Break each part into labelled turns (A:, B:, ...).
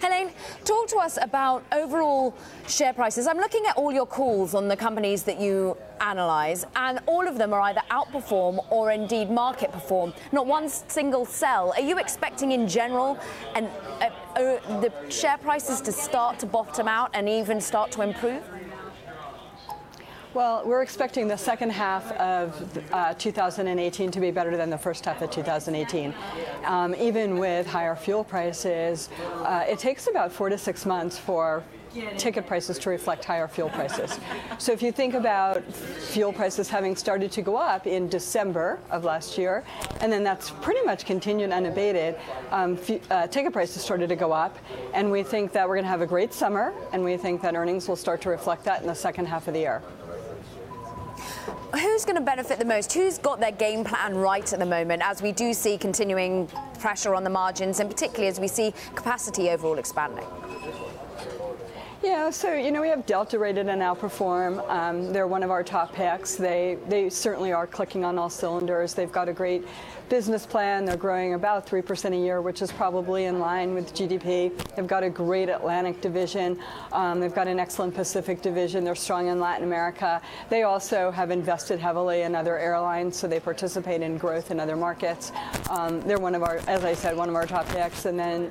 A: Helane, talk to us about overall share prices. I'm looking at all your calls on the companies that you analyze, and all of them are either outperform or indeed market perform. Not one single sell. Are you expecting in general the share prices to start to bottom out and even start to improve?
B: Well, we're expecting the second half of 2018 to be better than the first half of 2018. Even with higher fuel prices, it takes about 4 to 6 months for ticket prices to reflect higher fuel prices. So if you think about fuel prices having started to go up in December of last year, and then that's pretty much continued unabated, ticket prices started to go up, and we think that we're going to have a great summer, and we think that earnings will start to reflect that in the second half of the year.
A: Who's going to benefit the most? Who's got their game plan right at the moment, as we do see continuing pressure on the margins, and particularly as we see capacity overall expanding?
B: Yeah, so, we have Delta rated and Outperform. They're one of our top picks. They certainly are clicking on all cylinders. They've got a great business plan. They're growing about 3% a year, which is probably in line with GDP. They've got a great Atlantic division. They've got an excellent Pacific division. They're strong in Latin America. They also have invested heavily in other airlines, so they participate in growth in other markets. They're one of our, as I said, one of our top picks. And then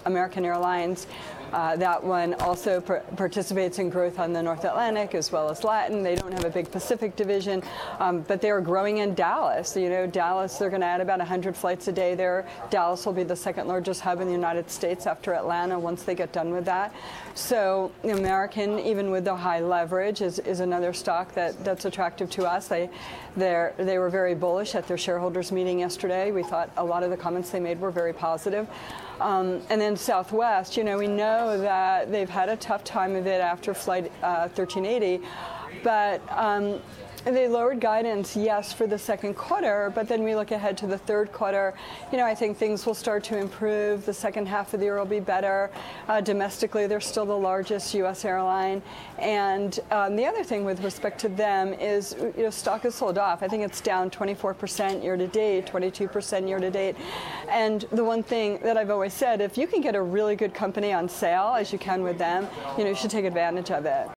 B: American Airlines. That one also participates in growth on the North Atlantic as well as Latin. They don't have a big Pacific division, but they are growing in Dallas. Dallas, they're going to add about 100 flights a day there. Dallas will be the second largest hub in the United States after Atlanta once they get done with that. So American, even with the high leverage, is another stock that's attractive to us. They were very bullish at their shareholders meeting yesterday. We thought a lot of the comments they made were very positive. And then Southwest, we know that they've had a tough time of it after Flight 1380, but they lowered guidance, yes, for the second quarter, but then we look ahead to the third quarter. I think things will start to improve. The second half of the year will be better. Domestically, they're still the largest U.S. airline. And the other thing with respect to them is, stock is sold off. I think it's down 24% year to date, 22% year to date. And the one thing that I've always said, if you can get a really good company on sale, as you can with them, you should take advantage of it.